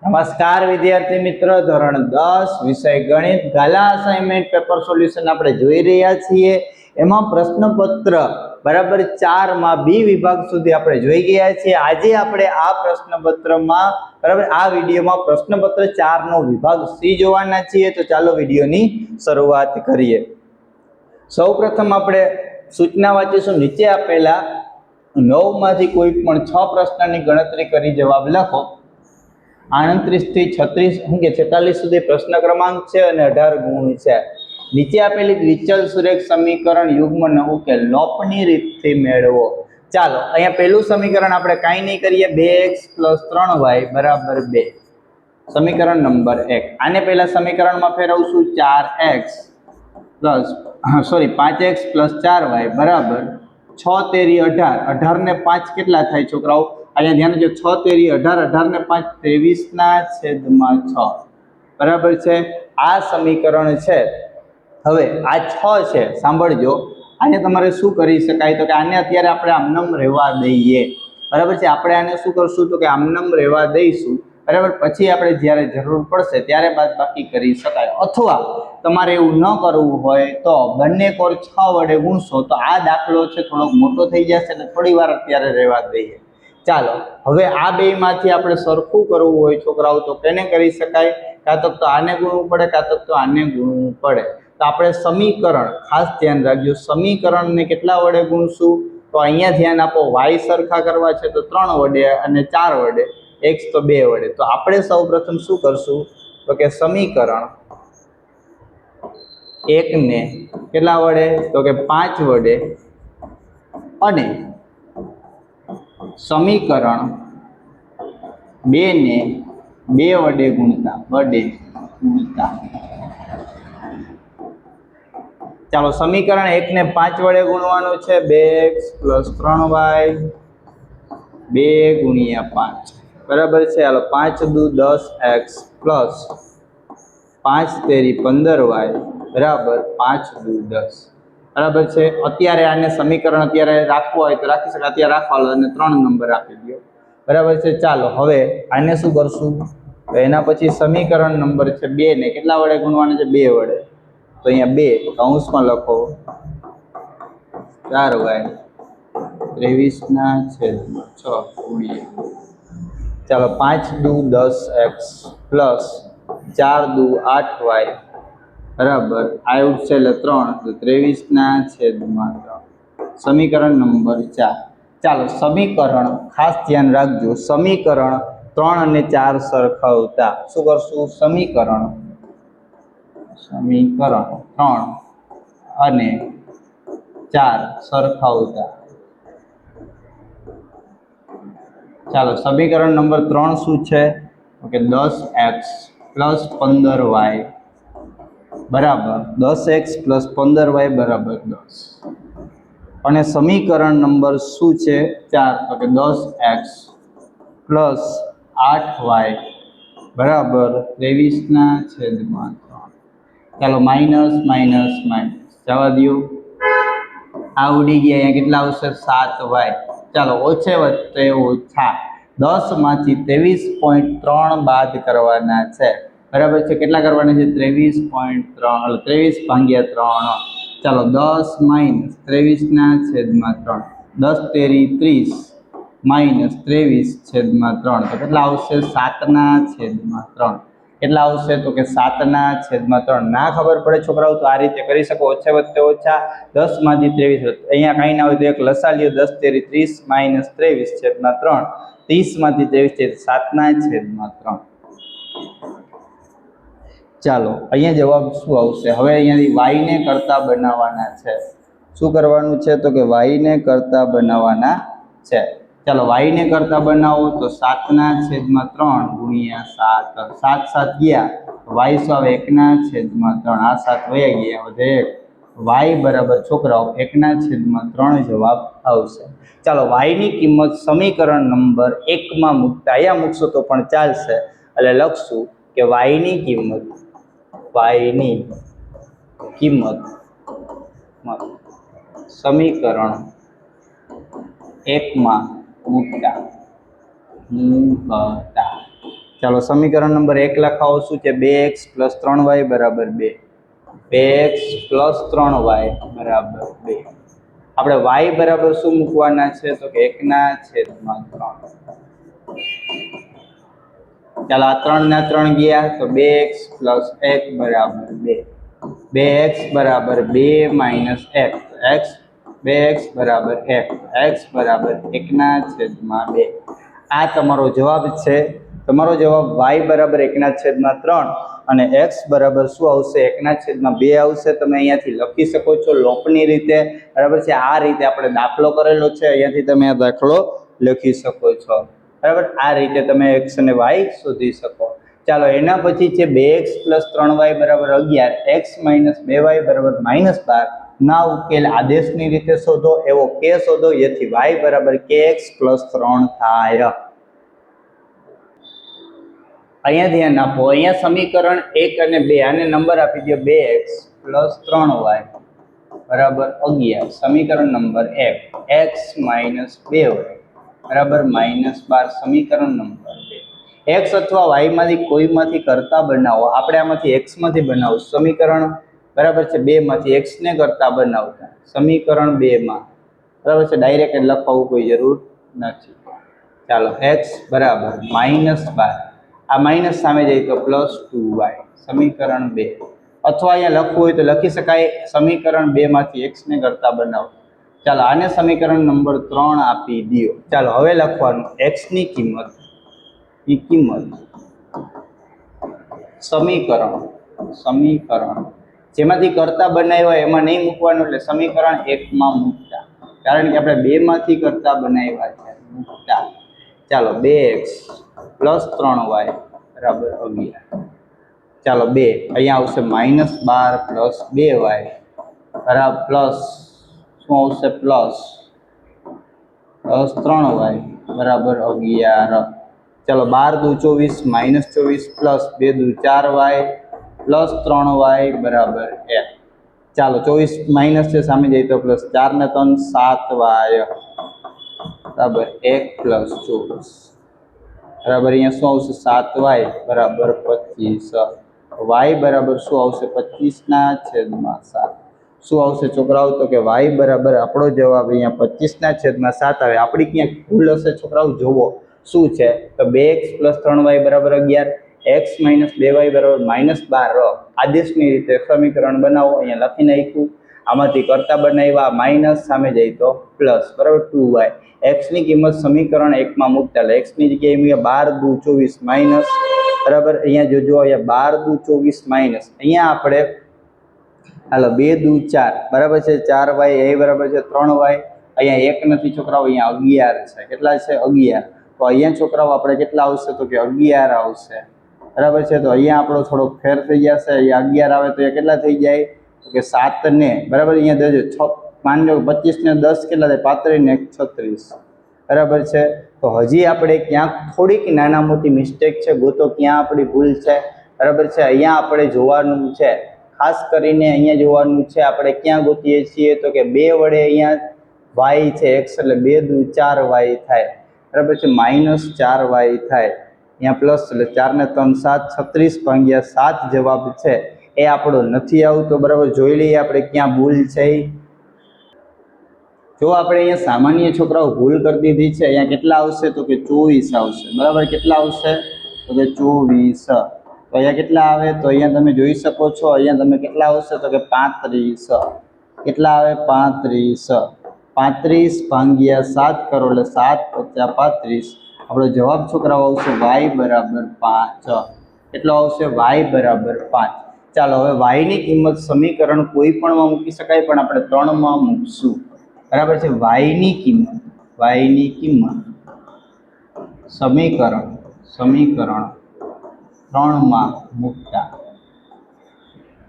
નમસ્કાર વિદ્યાર્થી મિત્રો, ધોરણ 10 વિષય ગણિત ગાલા અસાઇનમેન્ટ પેપર સોલ્યુશન આપણે જોઈ રહ્યા છીએ. એમાં પ્રશ્નપત્ર બરાબર 4 માં બી વિભાગ સુધી આપણે જોઈ ગયા છીએ. આજે આપણે આ પ્રશ્નપત્રમાં બરાબર આ વિડીયોમાં પ્રશ્નપત્ર 4 નો વિભાગ સી જોવાના છીએ. તો ચાલો વિડીયોની શરૂઆત કરીએ. સૌપ્રથમ આપણે સૂચના વાંચીશું. નીચે આપેલા 9 માંથી કોઈ પણ 6 પ્રશ્નની ગણતરી કરી જવાબ લખો. 38 થી 46 સુધી પ્રશ્ન ક્રમાંક છે અને 18 ગુણ છે. નીચે આપેલી દ્વિચલ સુરેખ સમીકરણ યુગ્મ ઉકેલ લોપની રીતથી મેળવો. ચાલો અહીંયા પહેલું સમીકરણ આપણે કાંઈ નહીં કરીએ. 2x + 3y = 2. સમીકરણ નંબર 1. આને પહેલા સમીકરણમાં ફેરવશું. 5x + 4y = 6 તેરી 18. 18 ને 5 કેટલા થાય છોકરાઓ? અહીંયા ધ્યાન જો 6 તેરી 18, 18 ને 5 23/6 બરાબર છે. આ સમીકરણ છે. હવે આ 6 છે, સાંભળજો. આને તમારે શું કરી શકાય? તો કે આને અત્યારે આપણે આમનામ રહેવા દઈએ. બરાબર છે. આપણે આને શું કરશું? તો કે આમનામ રહેવા દઈશું. બરાબર. પછી આપણે જ્યારે જરૂર પડશે ત્યારે બાદબાકી કરી શકાય. અથવા તમારે એવું ન કરવું હોય તો બંને કોર 6 વડે ગુણશો તો આ દાખલો છે થોડોક મોટો થઈ જશે એટલે થોડી વાર અત્યારે રહેવા દઈએ. ચાલો હવે આ બેમાંથી આપણે સરખું કરવું હોય છોકરાઓ તો કેને કરી શકાય? કાં તો આને ગુણવું પડે, કાં તો આને ગુણવું પડે. તો આપણે સમીકરણ ખાસ ધ્યાન રાખજો. સમીકરણને કેટલા વડે ગુણશું? તો અહીંયા ધ્યાન આપો. y સરખા કરવા છે તો 3 વડે અને 4 વડે, x તો 2 વડે. તો આપણે સૌપ્રથમ શું કરશું? તો કે સમીકરણ 1 ને કેટલા વડે? તો કે 5 વડે અને સમીકરણ 2 ને 2 વડે ગુણતા. ચાલો સમીકરણ 1 ને 5 વડે ગુણવાનું છે. 2x + 3y 2 × 5 બરાબર છે. ચાલો 5 દુ 10x + 5 તેરી 15y = 5 દુ 10 બરાબર છે. અત્યારે આને સમીકરણ અત્યારે રાખવું હોય તો રાખી શકાય. અત્યારે રાખવાનો અને 3 નંબર આપી દો. બરાબર છે. ચાલો હવે આને શું કરશું? તો એના પછી સમીકરણ નંબર છે 2 ને કેટલા વડે ગુણવાનું છે? 2 વડે. તો અહીંયા 2 કૌંસમાં લખો 4y 23/6 ચાલો 5 દુ 10x + 4 દુ 8y બરાબર આવ્યું છે એટલે 3 તો 23/3. સમીકરણ નંબર 4. ચાલો સમીકરણ ખાસ ધ્યાન રાખજો. સમીકરણ 3 અને 4 સરખાવતા શું કરશું? સમીકરણ 3 અને 4 સરખાવતા. ચાલો સમીકરણ નંબર 3 શું છે? તો કે 10x + 15y બરાબર 10x + 15y = 10. અને સમીકરણ નંબર શું છે? 4. તો કે 10x + 8y બરાબર 23/3. ચાલો માઇનસ જવા દો. આ ઉડી ગયા. અહીંયા કેટલા આવશે? 7y. ચાલો ઓછે વત્તે ઓછા 10 માંથી 23.3 બાદ કરવાના છે. બરાબર છે. કેટલા કરવાના છે? 23.3. ચાલો 10 - 23/3. 10 તેરી 30 - 23/3. તો કેટલા આવશે? 7/3. કેટલા આવશે? તો કે 7/3. ના ખબર પડે છોકરાઓ તો આ રીતે કરી શકો. ઓછે વત્તે ઓછા 10 માંથી 23. અહીંયા કાંઈ ના હોય તો એક લસા લ્યો. 10 તેરી 30 - 23/3. 30 માંથી 23 7/3. ચાલો અહીંયા જવાબ શું આવશે? હવે અહીંયાથી y ને કરતા બનાવવાના છે. શું કરવાનું છે? તો કે y ને કરતા બનાવવાના છે. ચાલો y ને કરતા બનાવો તો 7/3 × 7. 7 7 ગયા y શું આવે? 1/3. આ 7 વયા ગયા, વધે 1. y બરાબર છોકરાઓ 1/3 જવાબ આવશે. ચાલો y ની કિંમત સમીકરણ નંબર 1 માં મૂકતા. અહીંયા મૂકશો તો પણ ચાલશે. એટલે લખશું કે y ની કિંમત સમીકરણ 1 માં મૂકતા. ચાલો સમીકરણ નંબર 1 લખાવો શું છે 2x + 3y બરાબર 2 2x + 3y બરાબર 2 આપણે y બરાબર શું મૂકવાના છે તો કે 1/3 ચાલો આ 3 ના 3 ગયા તો 2x + 1 બરાબર 2 2x બરાબર 2 - 1 x 2x બરાબર 1 x બરાબર 1/2 આ તમારો જવાબ છે તમારો જવાબ y બરાબર 1/3 અને x બરાબર શું આવશે 1/2 આવશે તમે અહીંયાથી લખી શકો છો લોપની રીતે બરાબર છે આ રીતે આપણે દાખલો કરેલો છે અહીંયાથી તમે આ દાખલો લખી શકો છો બરાબર આ રીતે તમે x અને y શોધી શકો ચાલો એના પછી છે 2x + 3y બરાબર 11 x - 2y બરાબર -12 ના ઉકેલ આદેશની રીતે શોધો એવો કે શોધો જેથી y બરાબર kx + 3 થાય અહીંયા ધ્યાન આપો અહીંયા સમીકરણ 1 અને 2 આને નંબર આપી દો 2x + 3y બરાબર 11 સમીકરણ નંબર 1 x - 2y બરાબર -12 સમીકરણ નંબર 2 x અથવા y માંથી કોઈમાંથી કરતા બનાવો આપણે આમાંથી x માંથી બનાવશું સમીકરણ બરાબર છે 2 માંથી x ને કરતા બનાવતા સમીકરણ 2 માં બરાબર છે ડાયરેક્ટ લખવું કોઈ જરૂર નથી ચાલો x બરાબર -12 આ માઈનસ સામે જાય તો +2y સમીકરણ 2 અથવા અહીંયા લખવું હોય તો લખી શકાય સમીકરણ 2 માંથી x ને કરતા બનાવો ચાલો આને સમીકરણ નંબર 3 આપી દો ચાલો હવે લખવાનું x ની કિંમત સમીકરણ જેમાંથી કરતા બનાવ્યા એમાં નહીં મૂકવાનું એટલે સમીકરણ 1 માં મૂકતા કારણ કે આપણે 2 માંથી કરતા બનાવ્યા છે મૂકતા ચાલો 2x + 3y બરાબર 11 ચાલો 2 અહીંયા આવશે -12 + 2y બરાબર પ્લસ શું આવશે પ્લસ 3y બરાબર 11 ચાલો 12 × 2 = -24 + 2 × 4y + 3y બરાબર 1 ચાલો 24 માઇનસ છે સામે જઈએ તો પ્લસ 4 ને 3 7y બરાબર 1 + 24 બરાબર અહીંયા શું આવશે 7y બરાબર 25 y બરાબર શું આવશે 25/7 શું આવશે છોકરાઓ તો કે y બરાબર આપણો જવાબ અહીંયા 25/7 આવે આપણી ક્યાંક ભૂલ હશે છોકરાઓ જોવો શું છે તો 2x + 3y બરાબર 11 x - 2y બરાબર -12 આદેશની રીતે સમીકરણ બનાવો અહીંયા લખી નાખ્યું આમાંથી કરતા બનાવ્યા માઇનસ સામે જાય તો પ્લસ બરાબર 2y x ની કિંમત સમીકરણ 1 માં મૂકતા એટલે x ની જગ્યાએ 12 × 2 = 24 બરાબર અહીંયા જોજો અહીંયા 12 × 24 માઇનસ અહીંયા આપણે હાલો 2 × 4 બરાબર છે 4y એ બરાબર છે 3y અહીંયા 1 નથી છોકરાઓ અહીંયા 11 છે કેટલા છે 11 તો અહીંયા છોકરાઓ આપણે કેટલા આવશે તો કે 11 આવશે બરાબર છે તો અહીંયા આપણો થોડોક ફેર થઈ જશે અહીંયા 11 આવે તો એ કેટલા થઈ જાય તો કે 7 ને બરાબર અહીંયા દેજો માની લો 25 ને 10 કેટલા થાય 35 ને 36 બરાબર છે તો હજી આપણે ક્યાંક થોડીક નાના મોટી મિસ્ટેક છે ગોતો ક્યાં આપણી ભૂલ છે બરાબર છે અહીંયા આપણે જોવાનું છે ખાસ કરીને અહીંયા જોવાનું છે આપણે ક્યાં ગોતીએ છીએ તો કે 2 વડે અહીંયા y છે x એટલે 2 × 4y થાય બરાબર છે -4y થાય અહીંયા પ્લસ એટલે 4 ને 3 7 36/7 જવાબ છે એ આપણો નથી આવતો બરાબર જોઈ લઈએ આપણે ક્યાં ભૂલ છે જો આપણે અહીંયા સામાન્ય છોકરાઓ ભૂલ કરી દીધી છે અહીંયા કેટલા આવશે તો કે 24 આવશે બરાબર કેટલા આવશે તો કે 24 તો અહીંયા કેટલા આવે તો અહીંયા તમે જોઈ શકો છો અહીંયા તમે કેટલા આવશે તો કે 35 કેટલા આવે 35 35/7 કરો એટલે 7 × 5 = 35 આપણો જવાબ છોકરાઓ આવશે y બરાબર 5 કેટલો આવશે y બરાબર 5 ચાલો હવે y ની કિંમત સમીકરણ કોઈ પણમાં મૂકી શકાય પણ આપણે 3 માં મૂકશું બરાબર છે y ની કિંમત સમીકરણ 3 માં મૂકતા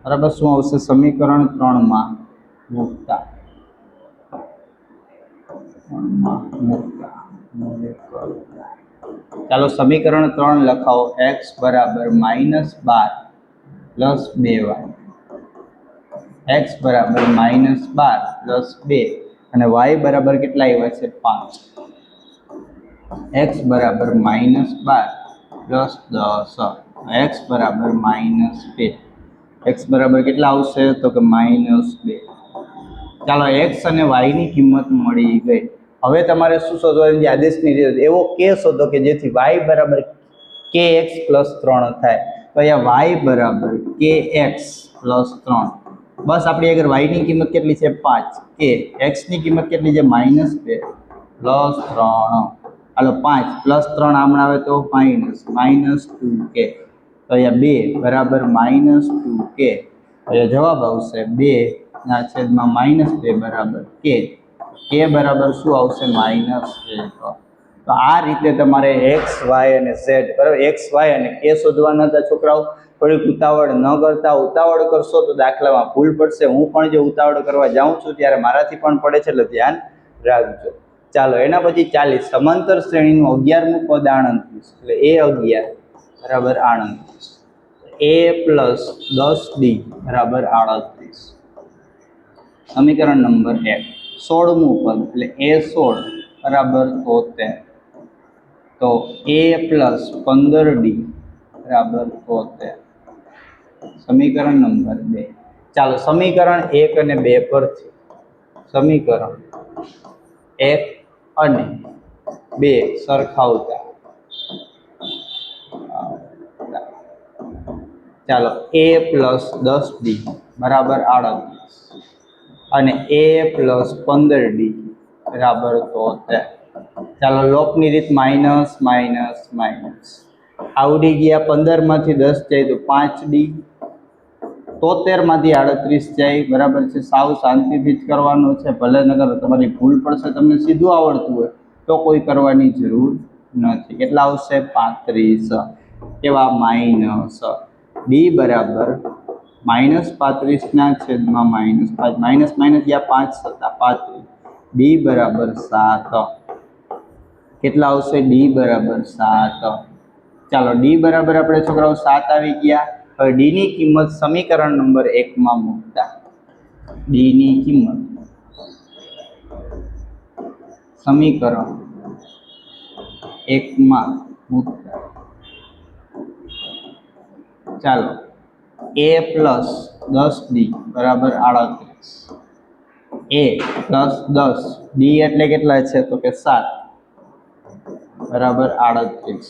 બરાબર શું આવશે સમીકરણ 3 માં મૂકતા ચાલો સમીકરણ 3 લખાવો x બરાબર -12 + 2y x બરાબર -12 + 2 અને y બરાબર કેટલા આવ્યા છે 5 x બરાબર -12 પ્લસ 10 એક્સ બરાબર -2 એક્સ બરાબર કેટલા આવશે તો કે -2. ચાલો એક્સ અને વાયની કિંમત મળી ગઈ. હવે તમારે શું શોધવાની આદેશની રીત એવો કે શોધો કે જેથી વાય બરાબર kx પ્લસ 3 થાય. તો અહીંયા વાય બરાબર kx પ્લસ 3. બસ આપણી આગળ વાયની કિંમત કેટલી છે 5, કે એક્સની કિંમત કેટલી છે -2 પ્લસ 3. હાલો 5 પ્લસ 3 આમણે આવે તો -2k. તો અહીંયા 2 બરાબર -2k. અહીંયા જવાબ આવશે 2/-2 બરાબર k બરાબર શું આવશે -1. તો આ રીતે તમારે એક્સ વાય અને ઝેડ બરાબર એક્સ વાય અને કે શોધવાના હતા છોકરાઓ. થોડીક ઉતાવળ ન કરતા, ઉતાવળ કરશો તો દાખલામાં ભૂલ પડશે. હું પણ જે ઉતાવળ કરવા જાઉં છું ત્યારે મારાથી પણ પડે છે, એટલે ધ્યાન રાખજો. ચાલો એના પછી 40 સમાંતર શ્રેણીનું 11મું પદ 38 એટલે a11 બરાબર 38. a પ્લસ 10d બરાબર 38. સમીકરણ નંબર 1. 16મું પદ એટલે a16 બરાબર 73. તો a પ્લસ 15d બરાબર 73. સમીકરણ નંબર 2. ચાલો સમીકરણ 1 અને 2 પરથી સમીકરણ 1 અને 2 સરખાવતા ચાલો a પ્લસ 10d બરાબર 38 અને a પ્લસ 15d બરાબર 73. ચાલો લોપની રીત માઇનસ માઇનસ માઇનસ આવડી ગયા. 15માંથી 10 જાય તો 5d, 73માંથી 38 જાય બરાબર છે. સાવ શાંતિથી જ કરવાનું છે, ભલે નગર તમારી ભૂલ પડશે. તમને સીધું આવડતું હોય તો કોઈ કરવાની જરૂર નથી. કેટલા આવશે 35. કેવા માઇનસ ડી બરાબર -35/-5 માઇનસ માઇનસ ગયા 5 હતા 35. ડી બરાબર 7. કેટલા આવશે ડી બરાબર 7. ચાલો ડી બરાબર આપણે છોકરાઓ 7 આવી ગયા. હવે ડી ની કિંમત સમીકરણ નંબર 1 માં મૂકતા ડી ની કિંમત સમીકરણ 1 માં મૂકતા ચાલો a પ્લસ 10d બરાબર 38. a પ્લસ 10 d એટલે કેટલા છે તો કે 7 બરાબર 38.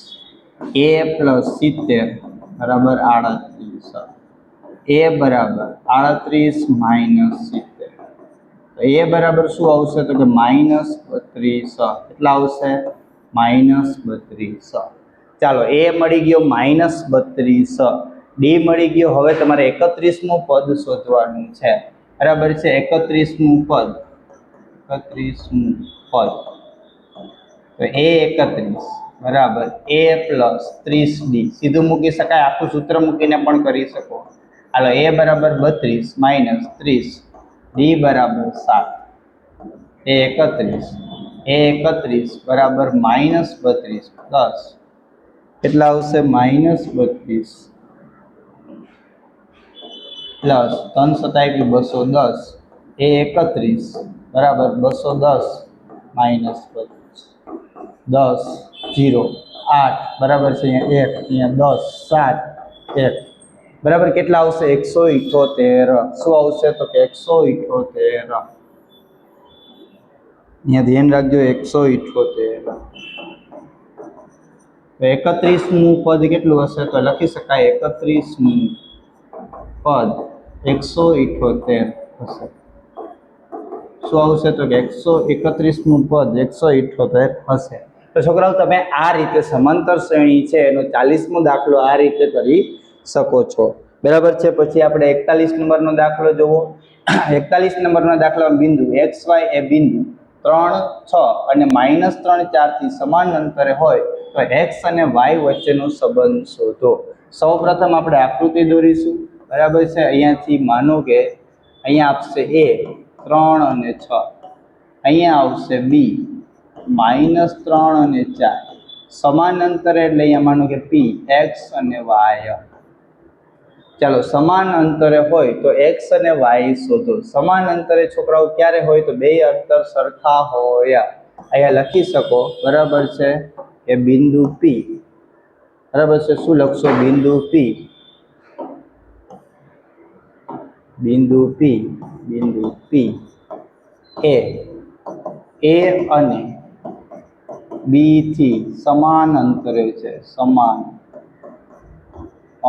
a પ્લસ 70 બરાબર 38. a બરાબર 38 માઇનસ 70. તો a બરાબર શું આવશે તો કે -32. કેટલા આવશે -32. ચાલો a મળી ગયો -32, ડી મળી ગયો. હવે તમારે 31મું પદ શોધવાનું છે બરાબર છે. 31મું પદ 31મું પદ તો a31 બરાબર a પ્લસ 30d સીધું મૂકી શકાય, આખું સૂત્ર મૂકીને પણ કરી શકો. હાલો a બરાબર 32 માઇનસ 30 ડી બરાબર 7. a31 બરાબર -32 પ્લસ કેટલા આવશે -32 પ્લસ 3 × 210 a31 બરાબર 210 માઇનસ 32 10 0 8 બરાબર છે. અહીંયા 1 અહીંયા 10 7 1 બરાબર કેટલા આવશે 178. શું આવશે તો કે 178. અહીંયા ધ્યાન રાખજો 178. તો 31મું પદ કેટલું હશે તો લખી શકાય 31મું પદ 178 હશે. શું આવશે તો કે 131મું પદ 178 હશે. તો છોકરાઓ તમે આ રીતે સમાંતર શ્રેણી છે એનો 40મો દાખલો આ રીતે કરી શકો છો બરાબર છે. પછી આપણે 41 નંબરનો દાખલો જોવો. 41 નંબરના દાખલામાં બિંદુ XY એ બિંદુ 3 6 અને -3 4 થી સમાન અંતરે હોય તો x અને y વચ્ચેનો સંબંધ શોધો. સૌપ્રથમ આપણે આકૃતિ દોરીશું બરાબર છે. અહીંયાથી માનો કે અહીંયા આપશે a 3 અને 6, અહીંયા આવશે b -3 અને 4, સમાન અંતરે એટલે અહીંયા માનો કે p x અને y. ચાલો સમાન અંતરે હોય તો x અને y શોધો. સમાન અંતરે છોકરાઓ ક્યારે હોય તો બે અંતર સરખા હોય. અહીંયા લખી શકો બરાબર છે કે બિંદુ p બરાબર છે. શું લખશો? બિંદુ P, બિંદુ P, બિંદુ P એ અને B થી સમાન અંતરે છે, સમાન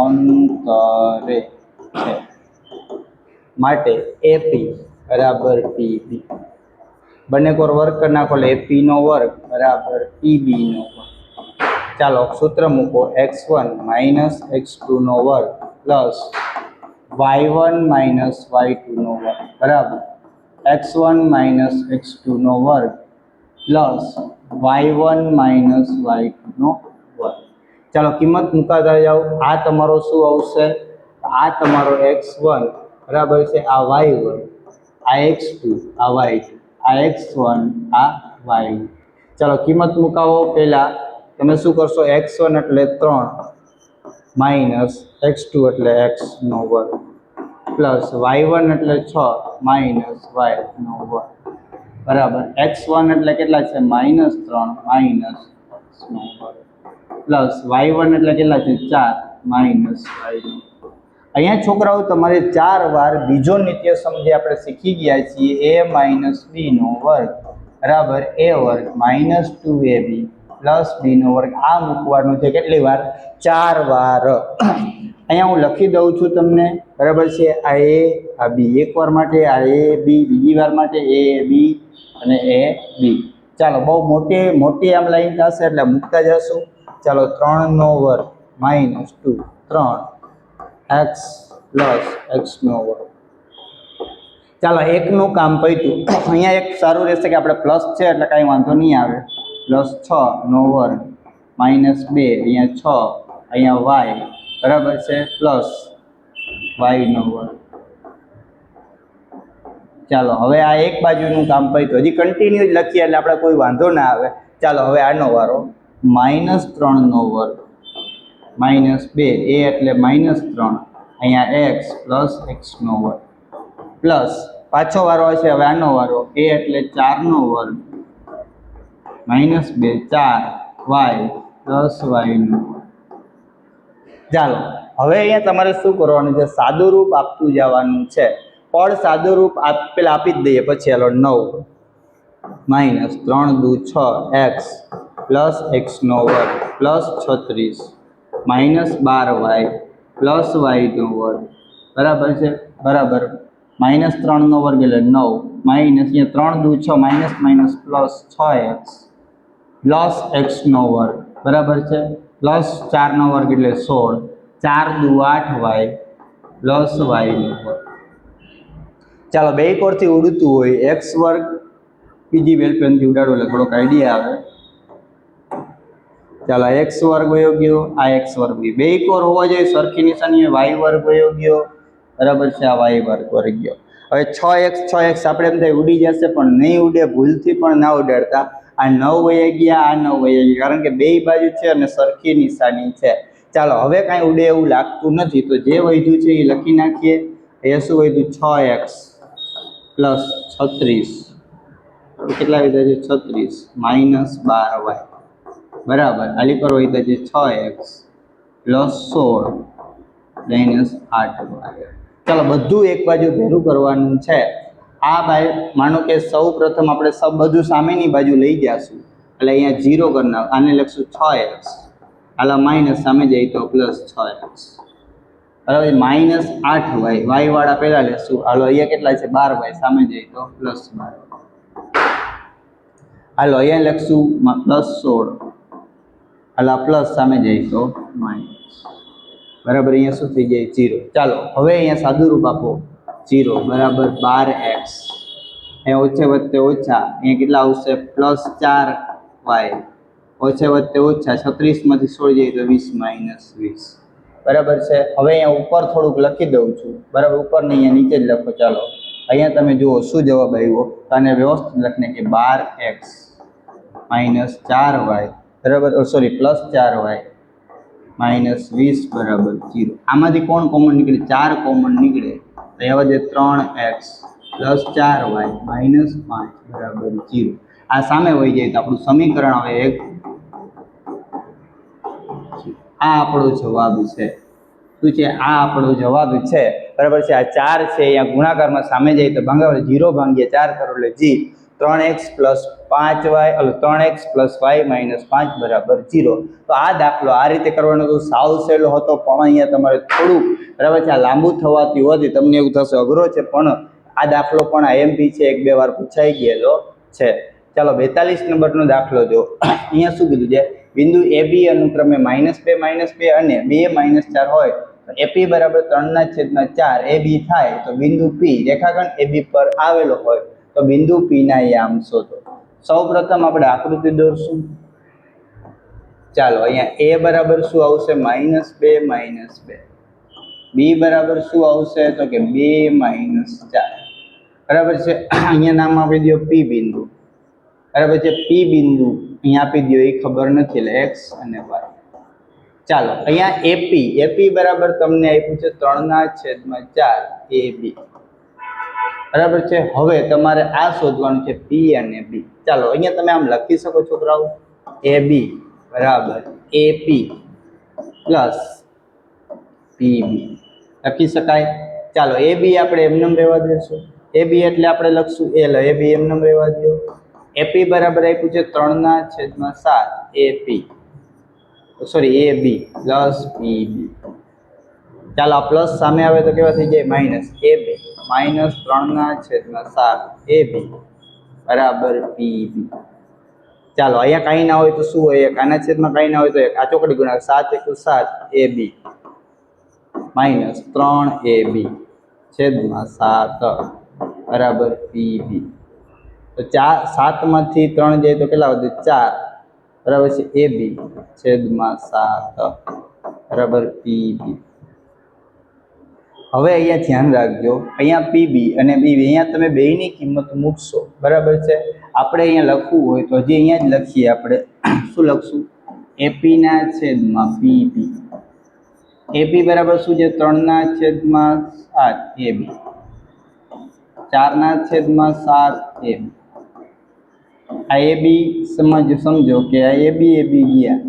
અંતરે છે, માટે AP બરાબર TB. બંને કોર વર્ગ કરી નાખો એટલે AP નો વર્ગ બરાબર TB નો વર્ગ. ચાલો સૂત્ર મૂકો, x1 માઇનસ x2 નો વર્ગ પ્લસ y1 માઇનસ y2 નો વર્ગ બરાબર x1 માઇનસ x2 નો વર્ગ પ્લસ y1 માઇનસ y2 નો વર્ગ. ચાલો કિંમત મુકાતા જાઓ. આ તમારો શું આવશે? આ તમારો x1 બરાબર છે, આ y1, આ x2, આ y2, આ x1, આ y2. ચાલો કિંમત મુકાવો. પહેલા તમે શું કરશો? x1 એટલે 3 માઇનસ x2 એટલે x નો વર્ગ પ્લસ y1 એટલે 6 માઇનસ y નો વર્ગ બરાબર x1 એટલે કેટલા છે? -3 માઇનસ x નો વર્ગ પ્લસ y1 એટલે કેટલા છે? 4 માઇનસ y નો. અહીંયા છોકરાઓ તમારે 4 વાર બીજો નિત્યસમ જે આપણે શીખી ગયા છીએ a માઇનસ b નો વર્ગ બરાબર a વર્ગ માઇનસ 2ab પ્લસ b નો વર્ગ આ મૂકવાનું છે. કેટલી વાર? 4 વાર. અહીંયા હું લખી દઉં છું તમને બરાબર છે. આ a, આ b એક વાર માટે, આ a b બીજી વાર માટે, a b અને a b. ચાલો બહુ મોટી આમ લાઈન થશે એટલે મૂકતા જશું. ચાલો 3 નો વર્ગ માઇનસ 2 3 x પ્લસ x નો વર્ગ. ચાલો એકનું કામ પત્યું. અહીંયા એક સારું રહેશે કે આપણે પ્લસ છે એટલે કાંઈ વાંધો નહીં આવે. પ્લસ 6 નો વર્ગ માઇનસ 2 અહીંયા 6 અહીંયા y બરાબર છે પ્લસ y નો વર્ગ. ચાલો હવે આ એક બાજુનું કામ પત્યું. હજી કન્ટિન્યુ જ લખીએ એટલે આપણે કોઈ વાંધો ના આવે. ચાલો હવે આનો વારો -3 નો વર્ગ માઇનસ 2 a એટલે -3 અહીંયા x પ્લસ x નો વર્ગ પ્લસ પાછો વારો હશે હવે આનો વારો a એટલે 4 નો વર્ગ -2 4 y પ્લસ y નો વર્ગ. ચાલો હવે અહીંયા તમારે શું કરવાનું છે? સાદું રૂપ આપતું જવાનું છે. પણ સાદું રૂપ પેલા આપી જ દઈએ પછી. હાલો 9 માઇનસ 3 દુ 6 x પ્લસ x નો વર્ગ plus 36 minus 12y plus y નો વર્ગ બરાબર છે બરાબર -3 નો વર્ગ એટલે 9 માઇનસ અહીંયા 3 દુ 6 minus minus plus 6x plus x નો વર્ગ બરાબર છે પ્લસ 4 નો વર્ગ એટલે 16 4 દુ 8y પ્લસ y નો વર્ગ. ચાલો બે કોરથી ઉડતું હોય x વર્ગ બીજી વેલપેનથી ઉડાડો એટલે થોડોક આઈડિયા આવે. ચાલો x વર્ગ વયો ગયો, આ x વર્ગ ગયો. બે કોર હોવા જોઈએ સરખી નિશાની y વર્ગ વયો ગયો બરાબર છે, આ y વર્ગ વયો ગયો. હવે 6x આપણે એમ થાય ઉડી જશે પણ નહીં ઉડે. ભૂલથી પણ ના ઉડાડતા. આ 9 વયા ગયા, આ 9 વયા ગયા કારણ કે બે બાજુ છે અને સરખી નિશાની છે. ચાલો હવે કાંઈ ઉડે એવું લાગતું નથી તો જે વધ્યું છે એ લખી નાખીએ. એ શું વધ્યું? 6x પ્લસ 36 કેટલા વધ્યા છે? 36 માઇનસ 12y બરાબર આલી પર વધ્યા છે 6x પ્લસ 16 માઇનસ 8y. ચાલો બધું એક બાજુ ભેરું કરવાનું છે. આ ભાઈ માનો કે સૌ પ્રથમ આપણે બધું સામેની બાજુ લઈ જઈશું એટલે અહીંયા 0 કરી નાખ. આને લખશું 6x હાલા માઇનસ સામે જઈએ તો પ્લસ 6x બરાબર માઇનસ 8y y વાળા પહેલા લેશું. હાલો અહીંયા કેટલા છે? 12y સામે જઈએ તો પ્લસ 12. હાલો અહીંયા લખશું પ્લસ 16 હાલા પ્લસ સામે જઈએ તો માઇનસ બરાબર અહીંયા શું થઈ જાય? 0. ચાલો હવે અહીંયા સાદું રૂપ આપો 0 બરાબર 12x અહીંયા ઓછે વત્તે ઓછા અહીંયા કેટલા આવશે? પ્લસ 4y ઓછે વત્તે ઓછા 36 માંથી 16 જઈએ તો 20 માઇનસ 20 બરાબર છે. હવે અહીંયા ઉપર થોડુંક લખી દઉં છું બરાબર. ઉપર ને અહીંયા નીચે જ લખો. ચાલો અહીંયા તમે જુઓ શું જવાબ આવ્યો. આને વ્યવસ્થિત લખને કે 12x માઇનસ 4y બરાબર સોરી પ્લસ 4y માઇનસ 20 બરાબર 0. આમાંથી કોણ કોમન નીકળે? 4 કોમન નીકળે તો એ વધે 3x પ્લસ 4y માઇનસ 5 બરાબર 0. આ સામે વહી જાય તો આપણું સમીકરણ હવે એક આ આપણો જવાબ છે. શું છે? આ આપણો જવાબ છે. બરાબર છે. આ 4 છે અહીંયા ગુણાકારમાં સામે જાય તો ભાગાકાર 0 ભાંગ્યા 4 કરો એટલે જી 3x + 5y 3x + y - 5 બરાબર 0. તો આ દાખલો આ રીતે કરવાનો તો સાવ સહેલો હતો, પણ અહીંયા તમારે થોડું બરાબર છે આ લાંબુ થવાથી હોવાથી તમને એવું થશે અઘરો છે, પણ આ દાખલો પણ આઈએમપી છે, 1-2 વાર પૂછાઈ ગયેલો છે. ચાલો 42 નંબરનો દાખલો જો. અહીંયા શું કીધું છે? બિંદુ AB અનુક્રમે -2 -2 અને 2 - 4 હોય તો AP બરાબર 3/4 AB થાય તો બિંદુ P રેખાખંડ AB પર આવેલો હોય તો બિંદુ P ના યામ શોધો. સૌપ્રથમ આપણે આકૃતિ દોરશું. ચાલો અહીંયા A બરાબર શું આવશે? -2 -2. B બરાબર શું આવશે? તો કે 2 - 4 બરાબર છે. અહીંયા નામ આપી દો P બિંદુ. બરાબર છે. P બિંદુ અહીંયા આપી દો, એ ખબર નથી એટલે x અને y. ચાલો અહીંયા AP બરાબર તમને આપ્યું છે 3/4 AB. બરાબર છે. હવે તમારે આ શોધવાનું છે P અને B. ચાલો અહીંયા તમે આમ લખી શકો છોકરાઓ, AB બરાબર AP પ્લસ PB લખી શકાય. ચાલો AB આપણે એમનેમ રહેવા દઈશું. AB એટલે આપણે લખશું L. AB એમનેમ રહેવા દો. AP બરાબર આપ્યું છે 3/7 AP sorry AB plus PB. ચાલો આ પ્લસ સામે આવે તો કેવા થઈ જાય? માઇનસ. AB -3/7 AB બરાબર PB. ચાલો અહીંયા કાંઈ ના હોય તો શું હોય? આના છેદમાં કાંઈ ના હોય તો આ ચોકડી ગુણાકાર 7 × 7 AB -3AB છેદમાં 7 બરાબર PB. તો 7 માંથી 3 જાય તો કેટલા વધે? 4 બરાબર છે. AB છેદમાં 7 બરાબર PB. હવે અહીંયા ધ્યાન રાખજો, અહીંયા PB અને BB અહીંયા તમે બેયની કિંમત મૂકશો. બરાબર છે. આપણે અહીંયા લખવું હોય તો હજી અહીંયા જ લખીએ. આપણે શું લખશું? AP ના છેદમાં PB. AP બરાબર શું છે? 3/7 AB 4/7 AB. આ AB સમજો કે આ AB ગયા,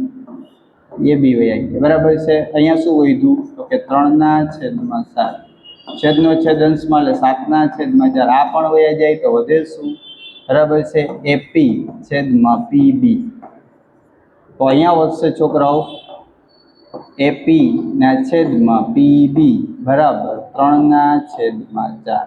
AB વયા ગયા. બરાબર છે. અહીંયા શું વધ્યું? તો કે 3/7 છેદનો છેદ અંશમાં એટલે 7/4. આ પણ વયા જાય તો વધે શું? બરાબર છે. AP છેદમાં PB. તો અહીંયા વધશે છોકરાઓ AP ના છેદમાં PB બરાબર 3/4.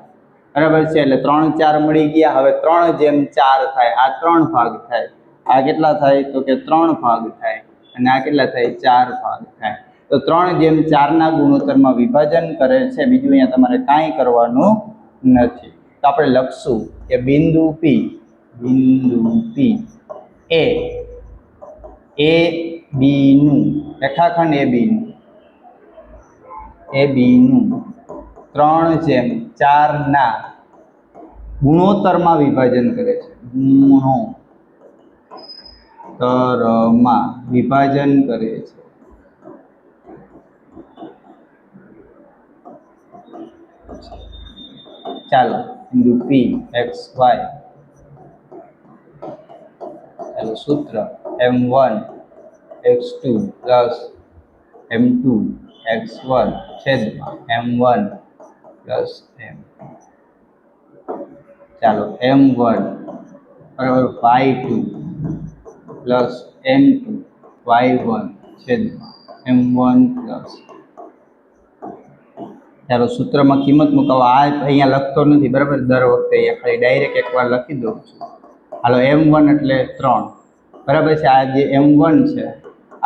બરાબર છે. એટલે 3 4 મળી ગયા. હવે 3/4 થાય. આ 3 ભાગ થાય. આ કેટલા થાય? તો કે 3 ભાગ થાય. અને આ કેટલા થાય? 4 ભાગ થાય. તો 3/4 ના ગુણોત્તરમાં વિભાજન કરે છે. બીજું અહીંયા તમારે કાંઈ કરવાનું નથી. તો આપણે લખશું કે બિંદુ P એ AB નું રેખાખંડ AB નું 3/4 ના ગુણોત્તરમાં વિભાજન કરે છે. ગુણોત્તરમાં વિભાજન કરે છે. ચાલો બિંદુ P XY. ચાલો સૂત્ર M1 x2 plus M2 x1 છેદમાં M1 પ્લસ M2. ચાલો M1 બરાબર y2 પ્લસ M2 y1 છેદમાં M1 પ્લસ. ચાલો સૂત્રમાં કિંમત મૂકવા. આ અહીંયા લખતો નથી. બરાબર, દર વખતે અહીંયા ખાલી ડાયરેક્ટ એકવાર લખી દઉં છું. હાલો M1 એટલે 3. બરાબર છે. આ જે M1 છે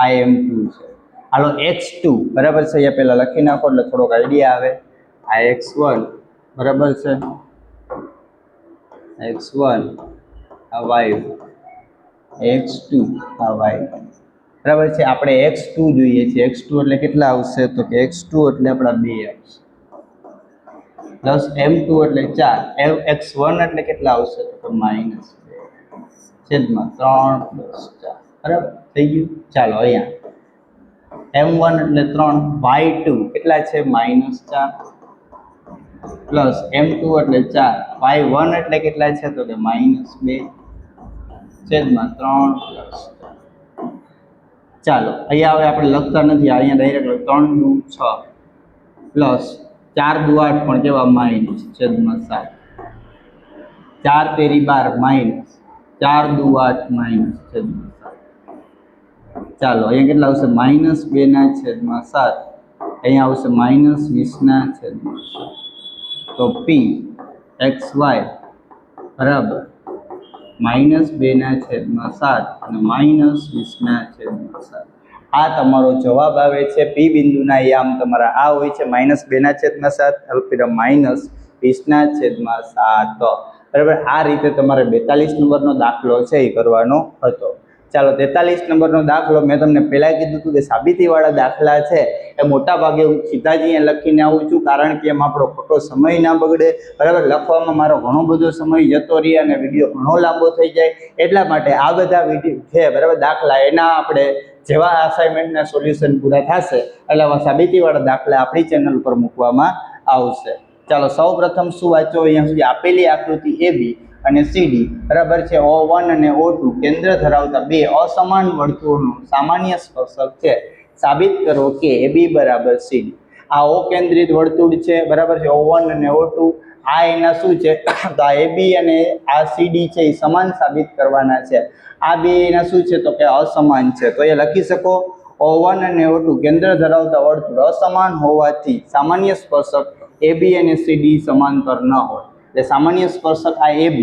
આ M2 છે. હાલો x2 બરાબર છે. અહીંયા પહેલાં લખી નાખો એટલે થોડોક આઈડિયા આવે. આ x1 બરાબર છે. x1 આ y1 x2 આ y1 બરાબર છે. આપણે x2 જોઈએ છે. x2 એટલે કેટલા આવશે? તો કે x2 એટલે આપણા 2 આવશે પ્લસ M2 એટલે 4. x1 એટલે કેટલા આવશે? તો -2 છેદમાં 3 પ્લસ 4. બરાબર થઈ ગયું. ચાલો અહીંયા M1 એટલે 3, y2 કેટલા છે? -4 પ્લસ M2 એટલે 4, y1 એટલે કેટલા છે? તો કે -2 છેદમાં 3 પ્લસ 4. ચાલો અહીંયા હવે આપણે લખતા નથી, અહીંયા ડાયરેક્ટ 3 દુ 6 પ્લસ 4 દુ 8 પણ કેવા માઇનસ છેદમાં 7, 4 તેરી 12 માઇનસ 4 દુ 8 માઇનસ છેદમાં 7. ચાલો અહીંયા કેટલા આવશે -2/7, અહીંયા આવશે -20/7. તો p xy બરાબર -2/7 અને -20/7. આ તમારો જવાબ આવે છે. પી બિંદુના યામ તમારા આ હોય છે -2/7 અલ્પવિરામ -20/7. બરાબર. આ રીતે તમારે 42 નંબરનો દાખલો છે એ કરવાનો હતો. ચાલો 43 નંબરનો દાખલો મેં તમને પહેલાં કીધું હતું કે સાબિતીવાળા દાખલા છે એ મોટા ભાગે હું સીધા જ અહીંયા લખીને આવું છું, કારણ કે એમાં આપણો ખોટો સમય ના બગડે. બરાબર. લખવામાં મારો ઘણો બધો સમય જતો રહે અને વિડીયો ઘણો લાંબો થઈ જાય, એટલા માટે આ બધા વિડીયો છે બરાબર દાખલા એના આપણે જેવા અસાઇનમેન્ટના સોલ્યુશન પૂરા થશે એટલે આવા સાબિતીવાળા દાખલા આપણી ચેનલ પર મૂકવામાં આવશે. ચાલો સૌ પ્રથમ શું વાંચો, અહીંયા સુધી આપેલી આકૃતિ AB અને CD બરાબર છે, O1 અને O2 કેન્દ્ર ધરાવતા બે અસમાન વર્તુળોનું સામાન્ય સ્પર્શક છે. સાબિત કરો કે AB બરાબર CD. આ O કેન્દ્રિત વર્તુળ છે બરાબર છે, O1 અને O2. આ એના શું છે તો આ AB અને આ CD છે એ સમાન સાબિત કરવાના છે. આ બે એના શું છે તો કે અસમાન છે. તો એ લખી શકો O1 અને O2 કેન્દ્ર ધરાવતા વર્તુળ અસમાન હોવાથી સામાન્ય સ્પર્શક AB અને CD સમાંતર ન હોય. એટલે સામાન્ય સ્પર્શક આ AB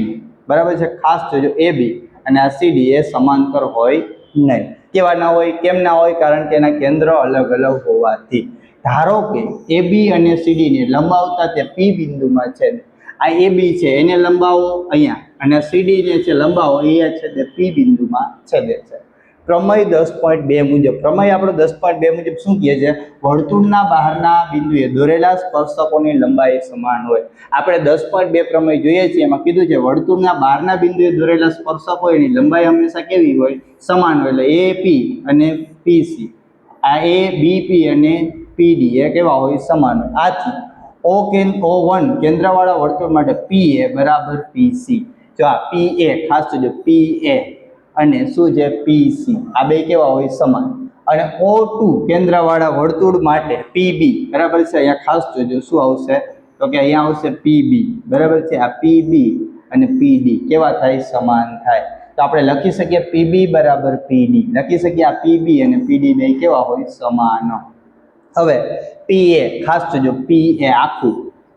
બરાબર છે, ખાસ જોજો AB અને આ CD એ સમાંતર હોય નહીં. કેવા ના હોય, કેમ ના હોય? કારણ કે એના કેન્દ્ર અલગ અલગ હોવાથી. ધારો કે AB અને CD ને લંબાવતા તે P બિંદુમાં છે. આ AB છે એને લંબાવો અહીંયા અને CD ને છે લંબાવો અહીંયા છે તે P બિંદુમાં છેદે છે. પ્રમેય 10.2 મુજબ, પ્રમેય આપણો 10.2 મુજબ શું કહે છે? વર્તુળના બહારના બિંદુએ દોરેલા સ્પર્શકોની લંબાઈ સમાન હોય. આપણે 10.2 પ્રમેય જોઈએ છીએ, એમાં કીધું છે વર્તુળના બહારના બિંદુએ દોરેલા સ્પર્શકો એની લંબાઈ હંમેશા કેવી હોય? સમાન હોય. એટલે AP અને PC, આ ABP અને PD એ કેવા હોય? સમાન હોય. આથી O1 કેન્દ્રવાળા વર્તુળ માટે PA બરાબર PC. જો આ PA ખાસ જોજો, PA અને શું છે PC, આ બે કેવા હોય? સમાન. અને O2 કેન્દ્રવાળા વર્તુળ માટે PB બરાબર છે, અહીંયા ખાસ જોજો શું આવશે તો કે અહીંયા આવશે PB બરાબર છે. આ PB અને PD કેવા થાય? સમાન થાય. તો આપણે લખી શકીએ PB બરાબર PD, લખી શકીએ આ PB અને PD બે કેવા હોય? સમાન. હવે PA ખાસ જોજો, PA આખું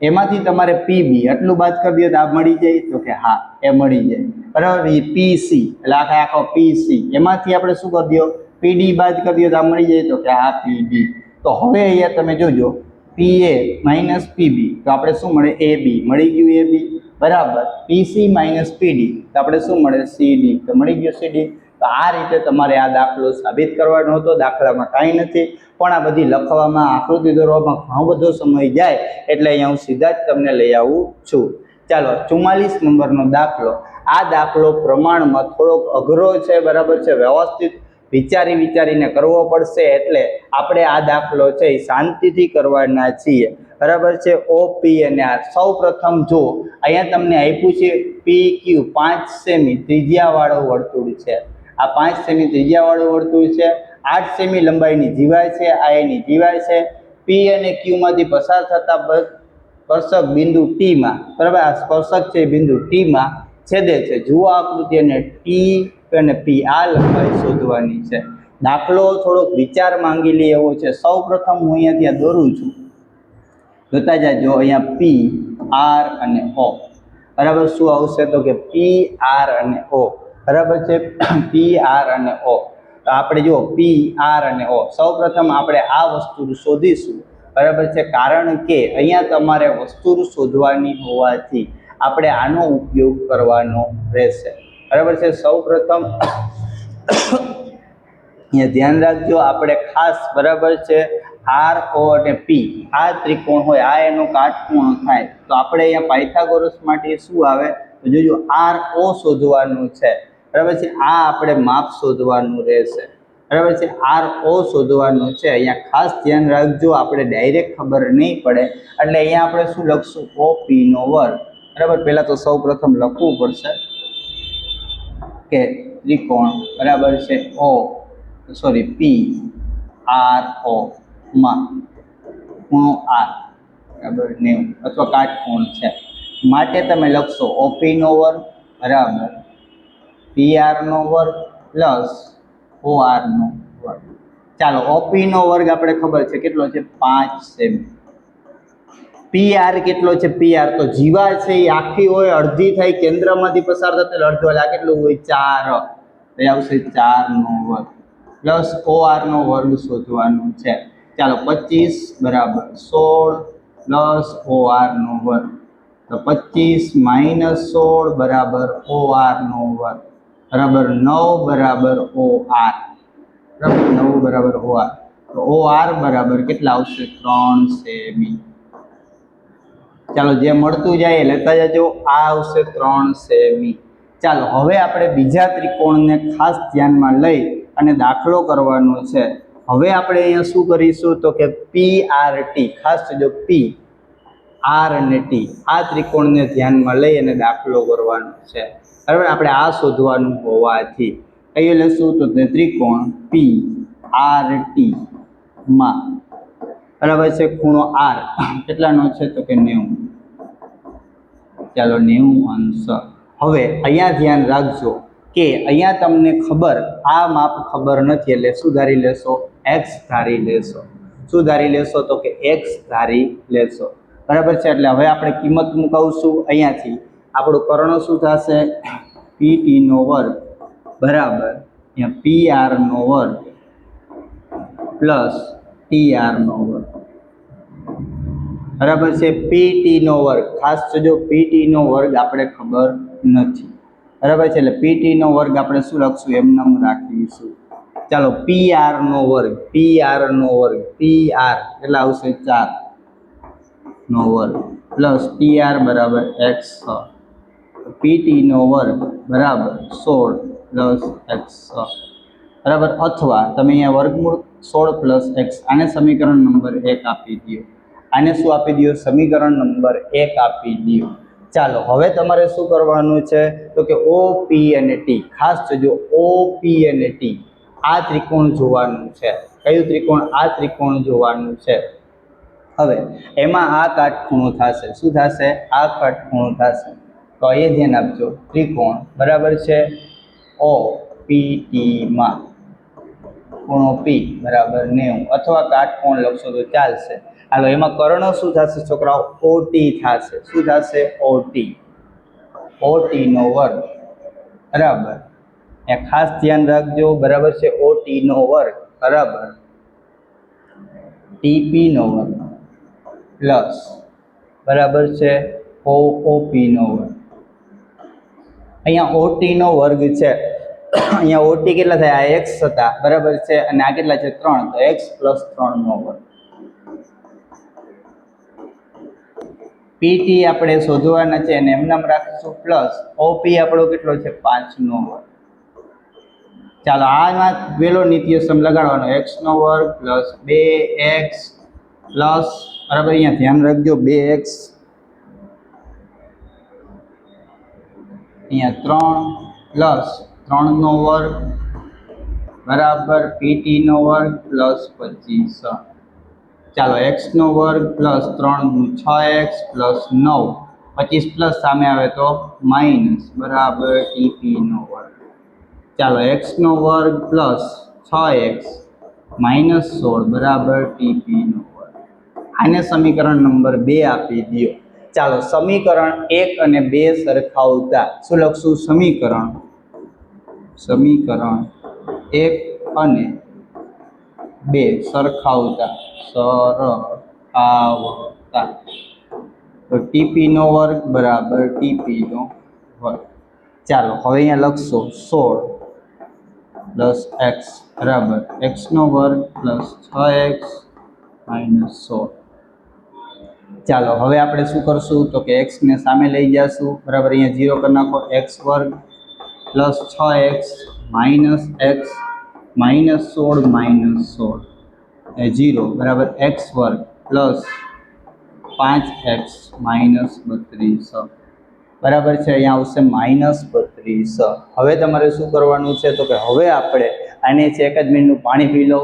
એમાંથી તમારે PB એટલું બાદ કરી દો તો આ મળી જાય તો કે હા એ મળી જાય બરાબર. PC એટલે આખો PC એમાંથી આપણે શું કરી દો? PD બાદ કરી દો તો આ મળી જાય તો કે હા PD. તો હવે અહીંયા તમે જોજો PA માઇનસ PB તો આપણે શું મળે? AB મળી ગયું AB બરાબર. PC માઇનસ PD તો આપણે શું મળે? CD તો મળી ગયું CD. તો આ રીતે તમારે આ દાખલો સાબિત કરવાનો હતો. દાખલામાં કાંઈ નથી, પણ આ બધી લખવામાં આકૃતિ દોરવામાં ઘણો બધો સમય જાય એટલે અહીંયા હું સીધા જ તમને લઈ આવું છું. ચાલો 44 નંબરનો દાખલો. આ દાખલો પ્રમાણમાં થોડોક અઘરો છે બરાબર છે, વ્યવસ્થિત વિચારીને કરવો પડશે. એટલે આપણે આ દાખલો છે એ શાંતિથી કરવાના છીએ બરાબર છે. OP અને R સૌ પ્રથમ જો અહીંયા તમને આપ્યું છે PQ 5 સેમી ત્રિજ્યાવાળું વર્તુળ છે. આ 5 સેમી ત્રિજ્યાવાળું વર્તુળ છે. 8 સેમી લંબાઈની જીવાય છે. આ એની જીવાય છે. P અને Q માંથી પસાર થતા સ્પર્શક બિંદુ T માં બરાબર, આ સ્પર્શક છે બિંદુ T માં છેદે છે. જુઓ આકૃતિ અને T અને P આ લંબાઈ શોધવાની છે. દાખલો થોડોક વિચાર માંગી લે એવો છે. સૌ પ્રથમ હું અહીંયાથી દોરું છું, જોતા જાજો. અહીંયા P R અને O બરાબર. શું આવશે તો કે P R અને O બરાબર છે. P R અને O. તો આપણે જુઓ P R અને O સૌ પ્રથમ આપણે આ વસ્તુ શોધીશું બરાબર છે, કારણ કે અહીંયા તમારે વસ્તુ શોધવાની હોવાથી આપણે આનો ઉપયોગ કરવાનો રહેશે બરાબર છે. સૌ પ્રથમ અહીંયા ધ્યાન રાખજો, આપણે ખાસ બરાબર છે RO અને P આ ત્રિકોણ હોય, આ એનો કાટકોણ થાય. તો આપણે અહીંયા પાયથાગોરસ માટે શું આવે તો જોજો RO શોધવાનું છે બરાબર છે. આ આપણે માપ શોધવાનું રહેશે બરાબર છે. RO શોધવાનું છે. અહીંયા ખાસ ધ્યાન રાખજો, આપણે ડાયરેક્ટ ખબર નહીં પડે એટલે અહીંયા આપણે શું લખશું? OP નો વર્ગ બરાબર. પહેલાં તો સૌ પ્રથમ લખવું પડશે કે ત્રિકોણ બરાબર છે O sorry P R O માં ખૂણો આર બરાબર 90 અથવા કાટકોણ છે માટે તમે લખશો ઓપી નો વર્ગ બરાબર પીઆર નો વર્ગ પ્લસ ઓઆર નો વર્ગ. ચાલો ઓપી નો વર્ગ આપણે ખબર છે કેટલો છે 5 સેમી. પીઆર કેટલો છે? પીઆર તો જીવા છે એ આખી હોય અડધી થાય કેન્દ્રમાંથી પસાર થતા એટલે અડધો એટલે આ કેટલું હોય 4 તો આવશે 4 નો વર્ગ પ્લસ ઓઆર નો વર્ગ શોધવાનો છે. ચાલો 25 બરાબર 16 પ્લસ ઓઆર નો વર્ગ તો 25 માઇનસ 16 બરાબર ઓઆર નો વર્ગ બરાબર 9 બરાબર ઓઆર બરાબર 9 બરાબર ઓઆર તો ઓઆર બરાબર કેટલા આવશે 3 સેમી. ચાલો જે મળતું જાય એ લેતા જજો. આ આવશે 3 સેમી. ચાલો હવે આપણે બીજા ત્રિકોણને ખાસ ધ્યાનમાં લઈ અને દાખલો કરવાનો છે. હવે આપણે અહીંયા શું કરીશું તો કે પી આર ટી, ખાસ જો પી આર અને ટી આ ત્રિકોણને ધ્યાનમાં લઈ અને દાખલો કરવાનો છે. બરાબર આપણે આ શોધવાનું હોવાથી કઈ લેશું તો તે ત્રિકોણ પી આર ટી માં બરાબર છે ખૂણો આર કેટલાનો છે તો કે 90. ચાલો 90 અંશ. હવે અહીંયા ધ્યાન રાખજો કે અહીંયા તમને ખબર આ માપ ખબર નથી એટલે શું ધારી લેશો? એક્સ ધારી લેશો. શું ધારી લેશો તો કે એક્સ ધારી લેશો. બરાબર છે એટલે હવે આપણે કિંમત મુકાવશું અહીંયાથી આપણું કર્ણ શું થશે? પીટી નો વર્ગ બરાબર અહીંયા પી આર નો વર્ગ પ્લસ ટી આર નો વર્ગ બરાબર છે. પીટી નો વર્ગ ખાસ જો પીટી નો વર્ગ આપણે ખબર નથી બરાબર છે એટલે પીટી નો વર્ગ આપણે શું લખશું? એમનામ રાખીશું. ચાલો પી આર નો વર્ગ પી આર કેટલા આવશે 4 નો વર્ગ પ્લસ ટી આર બરાબર એક્સ પીટી નો વર્ગ બરાબર 16 પ્લસ એક્સ બરાબર અથવા તમે અહીંયા વર્ગમૂળ 16 પ્લસ એક્સ આને સમીકરણ નંબર 1 આપી દો. આને શું આપી દો? સમીકરણ નંબર 1 આપી દો. ચાલો હવે તમારે શું કરવાનું છે તો કે ઓ પી અને ટી ખાસ જો ઓ પી અને ટી આ ત્રિકોણ જોવાનું છે. કયું ત્રિકોણ? આ ત્રિકોણ જોવાનું છે. હવે એમાં આ કાટખૂણો થશે. શું થશે? આ કાટખૂણો થશે. તો એ ધ્યાન આપજો ત્રિકોણ બરાબર છે ઓ પી ટી માં ખૂણો પી બરાબર 90 અથવા કાટકોણ લખશો તો ચાલશે. હાલો એમાં કર્ણ શું થશે છોકરાઓ? ઓટી થશે. શું થશે? ઓટી. ઓટી નો વર્ગ બરાબર એ ખાસ ધ્યાન રાખજો બરાબર છે ઓટી નો વર્ગ બરાબર ટીપી નો વર્ગ પ્લસ બરાબર છે ઓપી નો વર્ગ. અહીંયા ઓટી નો વર્ગ છે અહીંયા ઓટી કેટલા થાય? આ એક્સ હતા બરાબર છે અને આ કેટલા છે 3 તો એક્સ પ્લસ 3 નો વર્ગ. પીટી આપણે શોધવાના છે અને એમનામ રાખીશું પ્લસ ઓપી આપણો કેટલો છે 5 નો વર્ગ. ચાલો આમાં પેલો નિત્યસમ લગાડવાનો એક્સ નો વર્ગ પ્લસ 2x પ્લસ બરાબર અહીંયા ધ્યાન રાખજો 2x અહીંયા 3 પ્લસ 3 નો વર્ગ બરાબર પીટી નો વર્ગ પ્લસ 25. ચાલો એક્સ નો વર્ગ પ્લસ 3 6x પ્લસ 9 25 પ્લસ સામે આવે તો માઇનસ બરાબર ટીપી નો વર્ગ. ચાલો એક્સ નો વર્ગ પ્લસ 6x માઇનસ 16 બરાબર ટીપી નો વર્ગ. આને સમીકરણ નંબર 2 આપી દો. ચાલો સમીકરણ 1 અને 2 સરખાવતા શું લખશું? સમીકરણ 1 અને 2 સરખાવતા તો ટીપી નો વર્ગ બરાબર ટીપી નો વર્ગ. ચાલો હવે અહીંયા લખશો 16 પ્લસ એક્સ બરાબર એક્સ નો વર્ગ પ્લસ 6x માઇનસ 16. ચાલો હવે આપણે શું કરશું તો કે એક્સ ને સામે લઈ જશું બરાબર અહીંયા 0 કરી નાખો એક્સ વર્ગ plus 6x minus x minus 16 minus 16 એ 0 બરાબર એક્સ વર્ગ પ્લસ 5x માઇનસ 32 બરાબર છે અહીંયા આવશે માઇનસ 32. હવે તમારે શું કરવાનું છે તો કે હવે આપણે આને છે 1 જ મિનિટનું પાણી પી લો.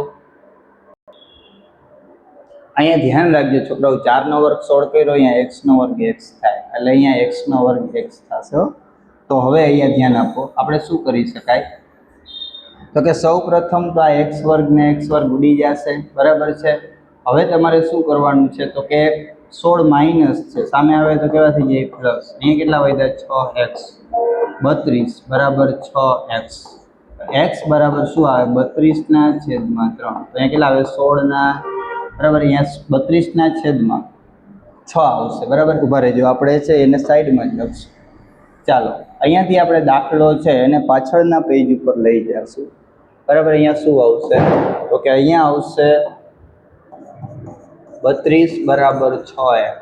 અહીંયા ધ્યાન રાખજો છોકરાઓ, 4 નો વર્ગ 16 કર્યો, અહીંયા x નો વર્ગ x થાય, એટલે અહીંયા x નો વર્ગ x થશે. તો હવે અહીંયા ધ્યાન આપો, આપણે શું કરી શકાય? તો કે સૌ પ્રથમ તો આ x વર્ગ ને x વર્ગ ઉડી જશે, બરાબર છે. હવે તમારે શું કરવાનું છે? તો કે 16 માઇનસ છે, સામે આવે તો કેવા થઈ જાય પ્લસ. અહીંયા કેટલા વધ્યા? 6x 32 બરાબર 6x. x બરાબર શું આવે? 32 ના છેદમાં 3. તો અહીંયા કેટલા આવે? 16 ના બરાબર, અહીંયા 32 ના છેદમાં 6 આવશે, બરાબર. ઉભા રહેજો, આપણે છે એને સાઈડમાં જ લખશું. ચાલો અહીંયાથી આપણે દાખલો છે એને પાછળના પેજ ઉપર લઈ જઈશું, બરાબર. અહીંયા શું આવશે? તો કે અહીંયા આવશે 32 બરાબર 6x.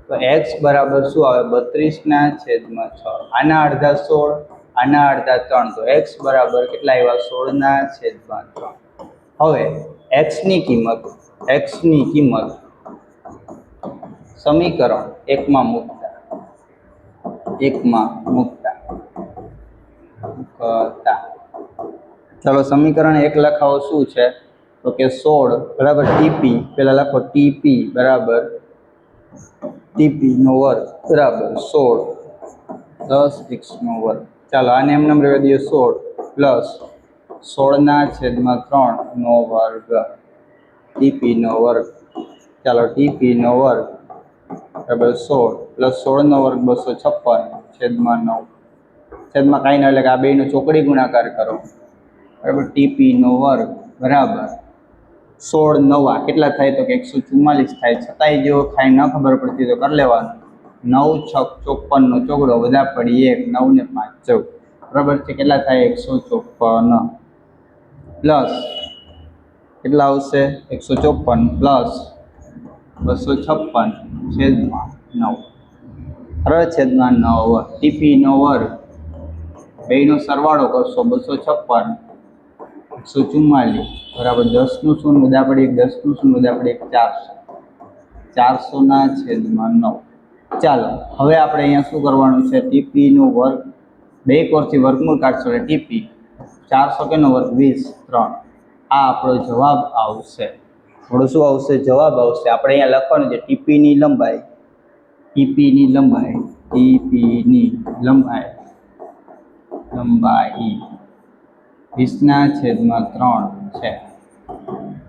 તો x બરાબર શું આવે? 32 ના છેદમાં 6. આના અડધા 16, આના અડધા 3. તો x બરાબર કેટલા આવ્યા? 16 ના છેદમાં 3. હવે x ની કિંમત સમીકરણ 1 માં મૂકતા ચાલો સમીકરણ 1 લખાવો. શું છે? તો કે 16 બરાબર ટીપી, પેલા લખો ટીપી બરાબર ટીપી નો વર્ગ બરાબર 16 પ્લસ x નો વર્ગ. ચાલો આને એમને રહેવા દઈએ 16 પ્લસ 16 ના છેદમાં 3 નો વર્ગ ટીપી નો વર્ગ. ચાલો ટીપી નો વર્ગ બરાબર 16 પ્લસ 16 નો વર્ગ 256 છેદમાં 9. છેદમાં કાંઈ ન, એટલે કે આ બેનો ચોકડી ગુણાકાર કરો, બરાબર. ટીપી નો વર્ગ બરાબર 16 9 કેટલા થાય? તો કે 144 થાય. છતાંય જો ખાઈ ન ખબર પડતી તો કરી લેવાનું. 9 6 54 નો ચોગડો વધા પડી 1, 9 ને 5 14, બરાબર છે. કેટલા થાય? 154 પ્લસ કેટલા આવશે? 154 પ્લસ 256 છેદમાં 9, બરાબર. છેદમાં 9 ટીપી નો વર્ગ, બેનો સરવાળો કરશો 256 144 બરાબર 10 નું શૂન્ય વધા પડી 1, 10 નું શૂન્ય વધા પડી 1, 400 ના છેદમાં 9. ચાલો હવે આપણે અહીંયા શું કરવાનું છે? ટીપી નું વર્ગ, બે કોરથી વર્ગમૂળ કાઢશો એટલે ટીપી 400 કેનો વર્ગ 20 3. આ આપણો જવાબ આવશે. થોડું શું આવશે? જવાબ આવશે. આપણે અહીંયા લખવાનું છે ટીપીની લંબાઈ 20 ના છેદમાં 3 છે.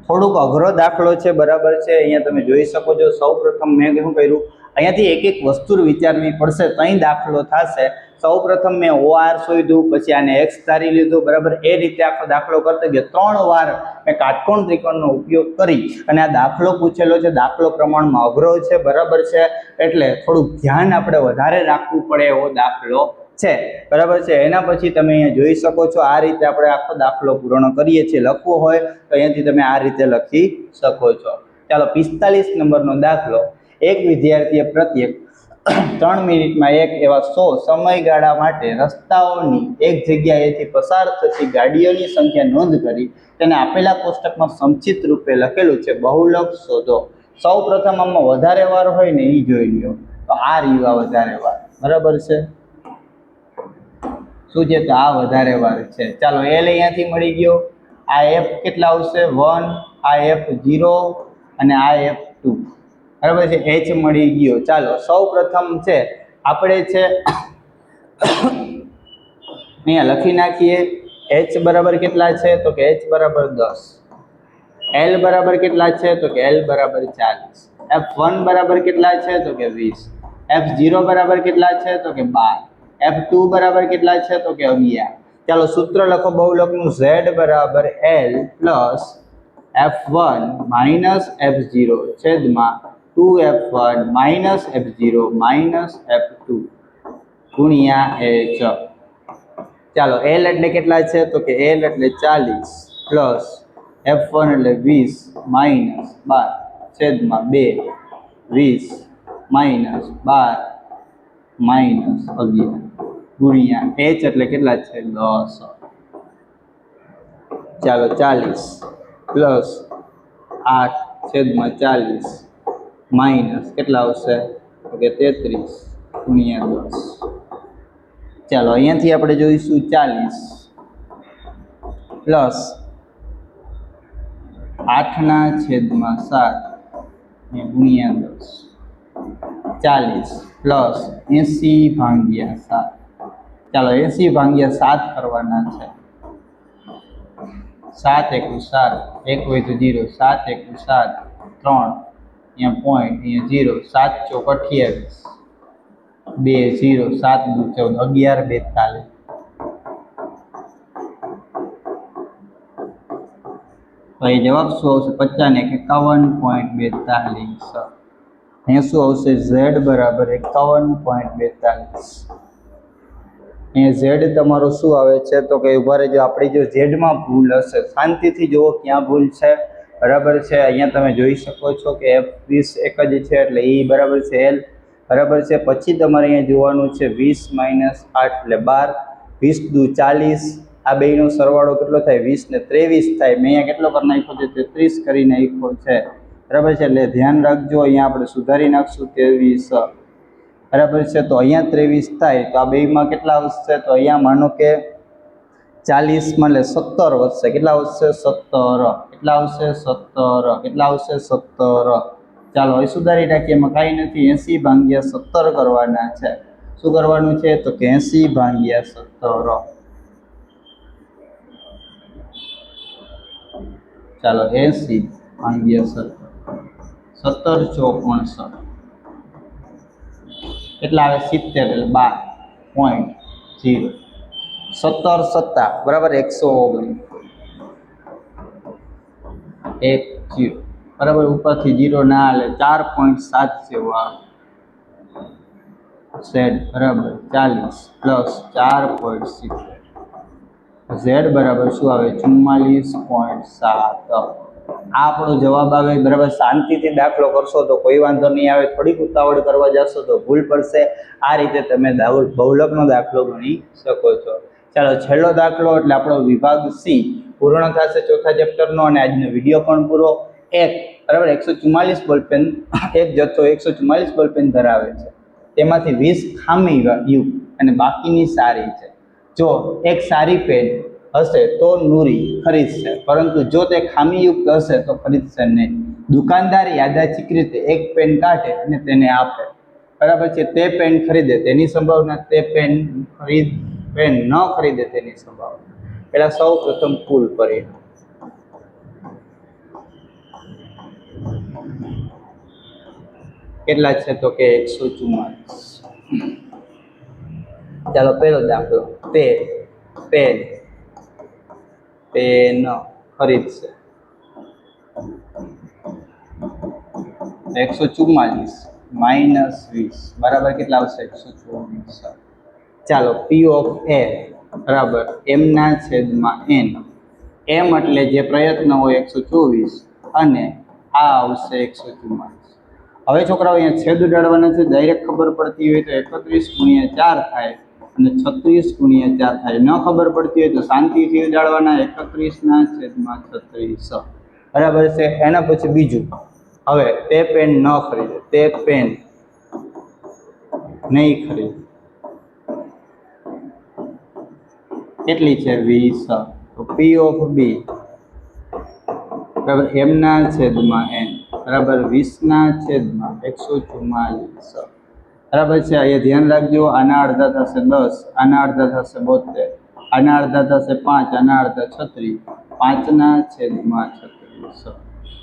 થોડુંક અઘરો દાખલો છે, બરાબર છે. અહીંયા તમે જોઈ શકો છો. સૌ પ્રથમ મેં શું કર્યું? અહીંયાથી એક એક વસ્તુ વિચારવી પડશે તો અહીં દાખલો થશે. સૌ પ્રથમ મેં OR શોધ્યું, પછી આને x ધારી લીધું, બરાબર. એ રીતે આખો દાખલો કરતો ગયો. 3 વાર મેં કાટકોણ ત્રિકોણનો ઉપયોગ કરી અને આ દાખલો પૂછેલો છે. દાખલો પ્રમાણમાં અઘરો છે, બરાબર છે. એટલે થોડુંક ધ્યાન આપણે વધારે રાખવું પડે એવો દાખલો છે, બરાબર છે. એના પછી તમે અહીંયા જોઈ શકો છો આ રીતે આપણે આખો દાખલો પૂર્ણ કરીએ છીએ. લખવો હોય તો અહીંયાથી તમે આ રીતે લખી શકો છો. ચાલો 45 નંબરનો દાખલો. એક વિદ્યાર્થીએ પ્રત્યેક 3 મિનિટમાં એક એવા 100 સમયગાળા માટે રસ્તાઓની એક જગ્યાએથી પસાર થતી ગાડીઓની સંખ્યા નોંધ કરી તેને આપેલા કોષ્ટકમાં સંક્ષિપ્ત રૂપે લખેલું છે. બહુલક શોધો. સૌ પ્રથમ આમાં વધારે વાર હોય ને એ જોઈ લો. તો આ રીવા વધારે વાર, બરાબર છે. શું છે? તો આ વધારે વાર છે. ચાલો એલ અહીંયાથી મળી ગયો. આ એફ કેટલા આવશે? 1, આ એફ 0 અને આ એફ 2, બરાબર છે. એચ મળી ગયો. ચાલો સૌ પ્રથમ છે આપણે છે અહીંયા લખી નાખીએ. એચ બરાબર કેટલા છે? તો કે એચ બરાબર 10. એલ બરાબર કેટલા છે? તો કે એલ બરાબર 40. F1 બરાબર કેટલા છે? તો કે 20. F0 બરાબર કેટલા છે? તો કે 12. F2 બરાબર કેટલા છે? તો કે 11. ચાલો સૂત્ર લખો બહુલકનું. Z બરાબર L plus F1 minus F0 છેદમાં 2F1 minus F0 minus F2 ગુણ્યા H. ચાલો L એટલે કેટલા છે? તો કે L એટલે 40 પ્લસ F1 એટલે 20 માઇનસ 12 છેદમાં 2 20 માઇનસ 12 માઇનસ 11 ગુણ્યા H એટલે કેટલા છે? 10. ચાલો 40 પ્લસ 8 છેદમાં 40 માઇનસ કેટલા આવશે? તો કે 33 ગુણ્યા 10. ચાલો અહીંયાથી આપણે જોઈશું 40 પ્લસ 8/7 ગુણ્યા 10 40 પ્લસ 80/7. ચાલો 80/7 કરવાના છે. 7 × 7 1 હોય તો 0, 7 × 7 3, અહીંયા પોઈન્ટ, અહીંયા 0, 7 × 4 28 2 0 7 × 2 14 11 42. તો એ જવાબ શું આવશે? 50 ને 51.42. અહીંયા શું આવશે? Z બરાબર 51.42. અહીંયા Z તમારો શું આવે છે? તો કે ઉભા રહેજો, આપણી જો ઝેડમાં ભૂલ હશે, શાંતિથી જુઓ ક્યાં ભૂલ છે. બરાબર છે, અહીંયા તમે જોઈ શકો છો કે F20 એક જ છે એટલે E બરાબર છે L બરાબર છે. પછી તમારે અહીંયા જોવાનું છે 20 - 8 એટલે 12, 20 દુ 40, આ બેયનો સરવાળો કેટલો થાય? 20 ને 23 થાય. મેં અહીંયા કેટલો કરી નાખ્યો છે? 33 કરી નાખ્યો છે. બરાબર છે, એટલે ધ્યાન રાખજો, અહીંયા આપણે સુધારી નાખશું 23. બરાબર છે, તો અહીંયા 23 થાય તો આ બેયમાં કેટલા વધશે? તો અહીંયા માનો કે 40માં એટલે 17 વધશે. કેટલા વધશે? 17. કેટલા આવશે? 17. કેટલા આવશે? 17. ચાલો હવે સુધારી નાખીએ, એમાં કાંઈ નથી. 80/17 કરવાના છે. શું કરવાનું છે? તો કે 80/17. ચાલો 80/17 17 × 4 = 60. કેટલા આવે? 70 એટલે 12.0. 17 7 બરાબર 119. 10 બરાબર, ઉપરથી 0 ના હાલે. 4.7 જેવું આવે. Z બરાબર 40 પ્લસ 4.70. Z બરાબર શું આવે? 44.7. આ આપણો જવાબ આવે. બરાબર, શાંતિથી દાખલો કરશો તો કોઈ વાંધો નહીં આવે. થોડીક ઉતાવળ કરવા જશો તો ભૂલ પડશે. આ રીતે તમે બહુલકનો દાખલો ગણી શકો છો. ચાલો છેલ્લો દાખલો એટલે આપણો વિભાગ સી પૂર્ણ થશે ચોથા ચેપ્ટરનો, અને આજનો વિડીયો પણ પૂરો. બરાબર 144 બોલપેન, એક જથ્થો 144 બોલપેન ધરાવે છે. તેમાંથી 20 ખામીયુક્ત અને બાકીની સારી છે. જો એક સારી પેન હશે તો નૂરી ખરીદશે, પરંતુ જો તે ખામીયુક્ત હશે તો ખરીદશે નહીં. દુકાનદાર યાદચ્છિક રીતે એક પેન કાઢે અને તેને આપે. બરાબર છે, તે પેન ખરીદે તેની સંભાવના, તે પેન ન ખરીદે તેની સંભાવના. પહેલા સૌ પ્રથમ કુલ પરિણામ. કેટલા છે? તો કે 144. ચાલો પહેલો દાખલો, તે પેન ખરીદશે. 144 - 20 બરાબર કેટલા આવશે? 124. ચાલો P ઓફ A બરાબર M/N. M એટલે જે પ્રયત્ન હોય 124 અને આ આવશે 144. હવે છોકરાઓ અહીંયા છેદ ઉડાડવાના છે. ડાયરેક્ટ ખબર પડતી હોય તો 31 × 4 થાય અને 36 × 4 થાય. ન ખબર પડતી હોય તો શાંતિથી ઉડાડવાના. 31/36. બરાબર છે. એના પછી બીજું, હવે તે પેન ન ખરીદે, તે પેન નહીં ખરીદે. કેટલી છે? 20. તો P ઓફ B બરાબર M/N બરાબર 20/144. બરાબર છે. અહીંયા ધ્યાન રાખજો, આના અડધા થશે 10, આના અડધા થશે 72, આના અડધા થશે 5, આના અડધા 36, 5/36.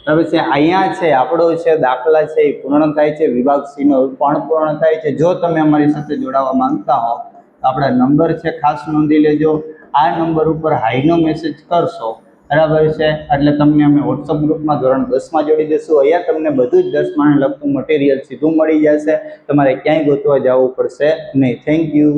બરાબર છે. અહીંયા છે આપણો છે દાખલા છે એ પૂર્ણ થાય છે. વિભાગ સી નો પણ પૂર્ણ થાય છે. જો તમે અમારી સાથે જોડાવા માંગતા હો તો આપણા નંબર છે, ખાસ નોંધી લેજો. આ નંબર ઉપર હાઈનો મેસેજ કરશો બરાબર છે, એટલે તમને અમે વોટ્સઅપ ગ્રુપમાં ધોરણ 10માં જોડી દઈશું. અહીંયા તમને બધું જ 10માને લગતું મટીરિયલ સીધું મળી જશે. તમારે ક્યાંય ગોતવા જવું પડશે નહીં. Thank you.